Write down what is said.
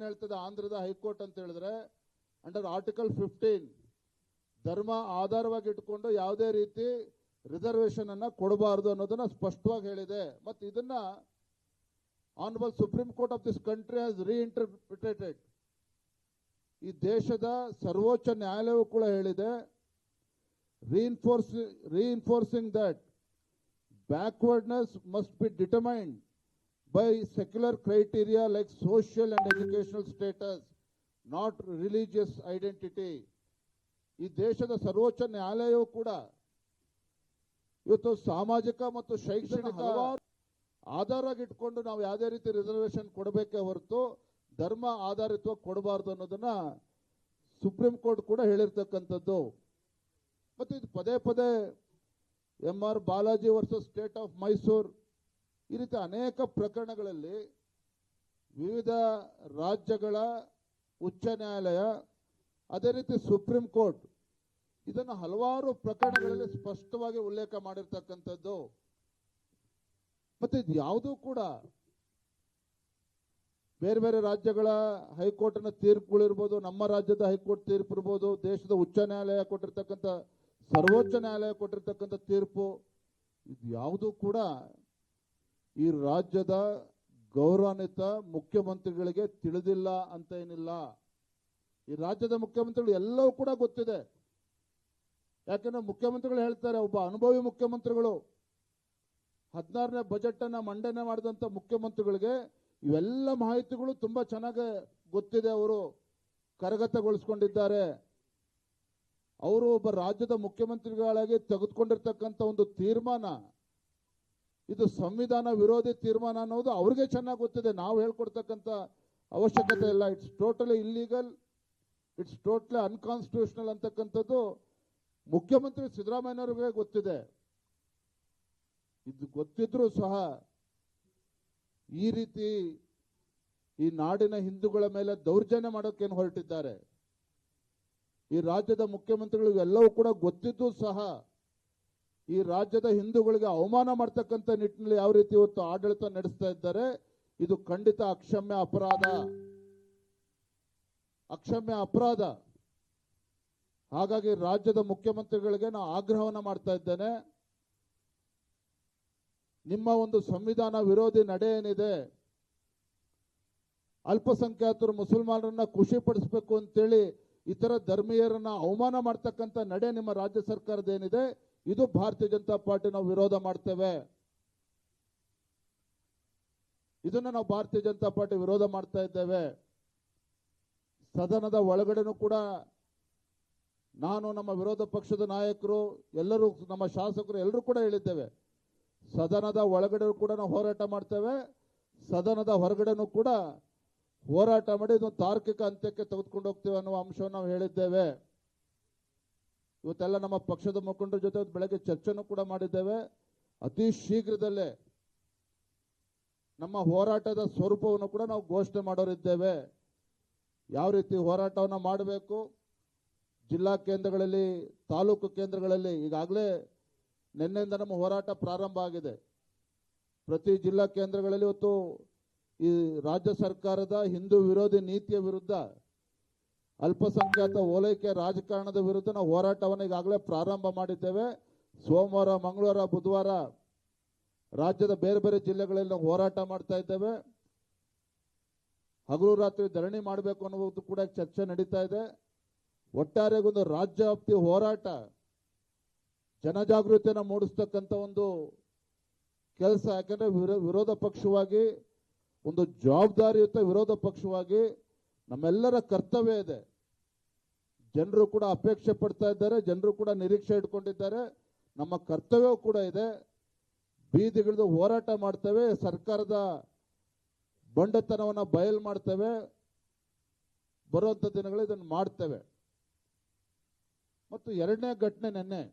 ಹೇಳ್ತದೆ ಆಂಧ್ರದ ಹೈಕೋರ್ಟ್ ಅಂತ ಹೇಳಿದ್ರೆ ಅಂಡರ್ ಆರ್ಟಿಕಲ್ 15 ಧರ್ಮ ಆಧಾರವಾಗಿ ಇಟ್ಕೊಂಡು ಯಾವುದೇ ರೀತಿ ರಿಸರ್ವೇಶನ್ ಅನ್ನ ಕೊಡಬಾರದು ಅನ್ನೋದನ್ನ ಸ್ಪಷ್ಟವಾಗಿ ಹೇಳಿದೆ. ಮತ್ತು ಇದನ್ನ honourable supreme court of this country has reinterpreted. ಈ ದೇಶದ ಸರ್ವೋಚ್ಚ ನ್ಯಾಯಾಲಯವು ಕೂಡ ಹೇಳಿದೆ, reinforcing that backwardness must be determined by secular criteria like social and educational status, not religious identity. ಈ ದೇಶದ ಸರ್ವೋಚ್ಚ ನ್ಯಾಯಾಲಯವು ಕೂಡ ಇವತ್ತು ಸಾಮಾಜಿಕ ಮತ್ತು ಶೈಕ್ಷಣಿಕ ಆಧಾರವಾಗಿ ಇಟ್ಕೊಂಡು ನಾವು ಯಾವುದೇ ರೀತಿ ರಿಸರ್ವೇಶನ್ ಕೊಡಬೇಕೇ ಹೊರತು ಧರ್ಮ ಆಧಾರಿತವಾಗಿ ಕೊಡಬಾರದು ಅನ್ನೋದನ್ನ ಸುಪ್ರೀಂ ಕೋರ್ಟ್ ಕೂಡ ಹೇಳಿರ್ತಕ್ಕಂಥದ್ದು. ಮತ್ತು ಇದು ಪದೇ ಪದೇ MR Balaji versus state of Mysuru ಈ ರೀತಿ ಅನೇಕ ಪ್ರಕರಣಗಳಲ್ಲಿ ವಿವಿಧ ರಾಜ್ಯಗಳ ಉಚ್ಚ ನ್ಯಾಯಾಲಯ ಅದೇ ರೀತಿ ಸುಪ್ರೀಂ ಕೋರ್ಟ್ ಇದನ್ನು ಹಲವಾರು ಪ್ರಕರಣಗಳಲ್ಲಿ ಸ್ಪಷ್ಟವಾಗಿ ಉಲ್ಲೇಖ ಮಾಡಿರ್ತಕ್ಕಂಥದ್ದು. ಮತ್ತೆ ಇದು ಯಾವುದೂ ಕೂಡ ಬೇರೆ ಬೇರೆ ರಾಜ್ಯಗಳ ಹೈಕೋರ್ಟ್ನ ತೀರ್ಪುಗಳಿರ್ಬೋದು, ನಮ್ಮ ರಾಜ್ಯದ ಹೈಕೋರ್ಟ್ ತೀರ್ಪು ಇರ್ಬೋದು, ದೇಶದ ಉಚ್ಚ ನ್ಯಾಯಾಲಯ ಕೊಟ್ಟಿರ್ತಕ್ಕಂಥ ಸರ್ವೋಚ್ಚ ನ್ಯಾಯಾಲಯ ಕೊಟ್ಟಿರ್ತಕ್ಕಂಥ ತೀರ್ಪು, ಇದು ಯಾವುದೂ ಕೂಡ ಈ ರಾಜ್ಯದ ಗೌರವಾನ್ವಿತ ಮುಖ್ಯಮಂತ್ರಿಗಳಿಗೆ ತಿಳಿದಿಲ್ಲ ಅಂತ ಏನಿಲ್ಲ. ಈ ರಾಜ್ಯದ ಮುಖ್ಯಮಂತ್ರಿಗಳು ಎಲ್ಲವೂ ಕೂಡ ಗೊತ್ತಿದೆ. ಯಾಕೆಂದ್ರೆ ಮುಖ್ಯಮಂತ್ರಿಗಳು ಹೇಳ್ತಾರೆ, ಒಬ್ಬ ಅನುಭವಿ ಮುಖ್ಯಮಂತ್ರಿಗಳು 16ನೇ ಬಜೆಟ್ ಅನ್ನ ಮಂಡನೆ ಮಾಡಿದಂತ ಮುಖ್ಯಮಂತ್ರಿಗಳಿಗೆ ಇವೆಲ್ಲ ಮಾಹಿತಿಗಳು ತುಂಬಾ ಚೆನ್ನಾಗಿ ಗೊತ್ತಿದೆ. ಅವರು ಕರಗತಗೊಳಿಸಿಕೊಂಡಿದ್ದಾರೆ. ಅವರು ಒಬ್ಬ ರಾಜ್ಯದ ಮುಖ್ಯಮಂತ್ರಿಗಳಾಗಿ ತೆಗೆದುಕೊಂಡಿರ್ತಕ್ಕಂಥ ಒಂದು ತೀರ್ಮಾನ ಇದು ಸಂವಿಧಾನ ವಿರೋಧಿ ತೀರ್ಮಾನ ಅನ್ನೋದು ಅವ್ರಿಗೆ ಚೆನ್ನಾಗಿ ಗೊತ್ತಿದೆ. ನಾವು ಹೇಳ್ಕೊಡ್ತಕ್ಕಂಥ ಅವಶ್ಯಕತೆ ಇಲ್ಲ. It's totally illegal, it's totally unconstitutional ಅಂತಕ್ಕಂಥದ್ದು ಮುಖ್ಯಮಂತ್ರಿ ಸಿದ್ದರಾಮಯ್ಯನವ್ರಿಗೆ ಗೊತ್ತಿದೆ. ಇದು ಗೊತ್ತಿದ್ರೂ ಸಹ ಈ ರೀತಿ ಈ ನಾಡಿನ ಹಿಂದೂಗಳ ಮೇಲೆ ದೌರ್ಜನ್ಯ ಮಾಡೋಕ್ಕೇನು ಹೊರಟಿದ್ದಾರೆ. ಈ ರಾಜ್ಯದ ಮುಖ್ಯಮಂತ್ರಿಗಳು ಎಲ್ಲವೂ ಕೂಡ ಗೊತ್ತಿದ್ದು ಸಹ ಈ ರಾಜ್ಯದ ಹಿಂದೂಗಳಿಗೆ ಅವಮಾನ ಮಾಡ್ತಕ್ಕಂಥ ನಿಟ್ಟಿನಲ್ಲಿ ಯಾವ ರೀತಿ ಇವತ್ತು ಆಡಳಿತ ನಡೆಸ್ತಾ ಇದ್ದಾರೆ, ಇದು ಖಂಡಿತ ಅಕ್ಷಮ್ಯ ಅಪರಾಧ, ಅಕ್ಷಮ್ಯ ಅಪರಾಧ. ಹಾಗಾಗಿ ರಾಜ್ಯದ ಮುಖ್ಯಮಂತ್ರಿಗಳಿಗೆ ನಾನು ಆಗ್ರಹವನ್ನು ಮಾಡ್ತಾ ಇದ್ದೇನೆ, ನಿಮ್ಮ ಒಂದು ಸಂವಿಧಾನ ವಿರೋಧಿ ನಡೆ ಏನಿದೆ, ಅಲ್ಪಸಂಖ್ಯಾತರು ಮುಸಲ್ಮಾನರನ್ನ ಖುಷಿ ಪಡಿಸಬೇಕು ಅಂತೇಳಿ ಇತರ ಧರ್ಮೀಯರನ್ನ ಅವಮಾನ ಮಾಡ್ತಕ್ಕಂಥ ನಡೆ ನಿಮ್ಮ ರಾಜ್ಯ ಸರ್ಕಾರದ ಏನಿದೆ, ಇದು ಭಾರತೀಯ ಜನತಾ ಪಾರ್ಟಿ ನಾವು ವಿರೋಧ ಮಾಡ್ತೇವೆ. ಇದನ್ನ ನಾವು ಭಾರತೀಯ ಜನತಾ ಪಾರ್ಟಿ ವಿರೋಧ ಮಾಡ್ತಾ ಇದ್ದೇವೆ. ಸದನದ ಒಳಗಡೆನೂ ಕೂಡ ನಾನು, ನಮ್ಮ ವಿರೋಧ ಪಕ್ಷದ ನಾಯಕರು, ಎಲ್ಲರೂ, ನಮ್ಮ ಶಾಸಕರು ಎಲ್ಲರೂ ಕೂಡ ಹೇಳಿದ್ದೇವೆ, ಸದನದ ಒಳಗಡೆ ಕೂಡ ನಾವು ಹೋರಾಟ ಮಾಡ್ತೇವೆ, ಸದನದ ಹೊರಗಡೆನೂ ಕೂಡ ಹೋರಾಟ ಮಾಡಿ ಇದೊಂದು ತಾರ್ಕಿಕ ಅಂತ್ಯಕ್ಕೆ ತೆಗೆದುಕೊಂಡು ಹೋಗ್ತೇವೆ ಅನ್ನುವ ಅಂಶವನ್ನು ನಾವು ಹೇಳಿದ್ದೇವೆ. ಇವತ್ತೆಲ್ಲ ನಮ್ಮ ಪಕ್ಷದ ಮುಖಂಡರ ಜೊತೆ ಬೆಳಗ್ಗೆ ಚರ್ಚೆನೂ ಕೂಡ ಮಾಡಿದ್ದೇವೆ. ಅತಿ ಶೀಘ್ರದಲ್ಲೇ ನಮ್ಮ ಹೋರಾಟದ ಸ್ವರೂಪವನ್ನು ಕೂಡ ನಾವು ಘೋಷಣೆ ಮಾಡೋರಿದ್ದೇವೆ. ಯಾವ ರೀತಿ ಹೋರಾಟವನ್ನು ಮಾಡಬೇಕು, ಜಿಲ್ಲಾ ಕೇಂದ್ರಗಳಲ್ಲಿ, ತಾಲೂಕು ಕೇಂದ್ರಗಳಲ್ಲಿ ಈಗಾಗಲೇ ನಿನ್ನೆಯಿಂದ ನಮ್ಮ ಹೋರಾಟ ಪ್ರಾರಂಭ ಆಗಿದೆ. ಪ್ರತಿ ಜಿಲ್ಲಾ ಕೇಂದ್ರಗಳಲ್ಲಿ ಇವತ್ತು ಈ ರಾಜ್ಯ ಸರ್ಕಾರದ ಹಿಂದೂ ವಿರೋಧಿ ನೀತಿಯ ವಿರುದ್ಧ, ಅಲ್ಪಸಂಖ್ಯಾತ ಓಲೈಕೆ ರಾಜಕಾರಣದ ವಿರುದ್ಧ ನಾವು ಹೋರಾಟವನ್ನು ಈಗಾಗಲೇ ಪ್ರಾರಂಭ ಮಾಡಿದ್ದೇವೆ. ಸೋಮವಾರ, ಮಂಗಳವಾರ, ಬುಧವಾರ ರಾಜ್ಯದ ಬೇರೆ ಬೇರೆ ಜಿಲ್ಲೆಗಳಲ್ಲಿ ನಾವು ಹೋರಾಟ ಮಾಡ್ತಾ ಇದ್ದೇವೆ. ಹಗಲು ರಾತ್ರಿ ಧರಣಿ ಮಾಡಬೇಕು ಅನ್ನೋದು ಕೂಡ ಚರ್ಚೆ ನಡೀತಾ ಇದೆ. ಒಟ್ಟಾರೆಗೊಂದು ಒಂದು ರಾಜ್ಯ ವ್ಯಾಪ್ತಿ ಹೋರಾಟ, ಜನಜಾಗೃತಿಯನ್ನು ಮೂಡಿಸ್ತಕ್ಕಂಥ ಒಂದು ಕೆಲಸ. ಯಾಕಂದ್ರೆ ವಿರೋಧ ಪಕ್ಷವಾಗಿ, ಒಂದು ಜವಾಬ್ದಾರಿಯುತ ವಿರೋಧ ಪಕ್ಷವಾಗಿ ನಮ್ಮೆಲ್ಲರ ಕರ್ತವ್ಯ ಇದೆ. ಜನರು ಕೂಡ ಅಪೇಕ್ಷೆ ಪಡ್ತಾ ಇದ್ದಾರೆ, ಜನರು ಕೂಡ ನಿರೀಕ್ಷೆ ಇಟ್ಕೊಂಡಿದ್ದಾರೆ. ನಮ್ಮ ಕರ್ತವ್ಯವೂ ಕೂಡ ಇದೆ. ಬೀದಿಗಿಳಿದು ಹೋರಾಟ ಮಾಡ್ತೇವೆ, ಸರ್ಕಾರದ ಬಂಡತನವನ್ನು ಬಯಲು ಮಾಡ್ತೇವೆ. ಬರುವಂಥ ದಿನಗಳು ಇದನ್ನು ಮಾಡ್ತೇವೆ. ಮತ್ತು ಎರಡನೇ ಘಟನೆ, ನಿನ್ನೆ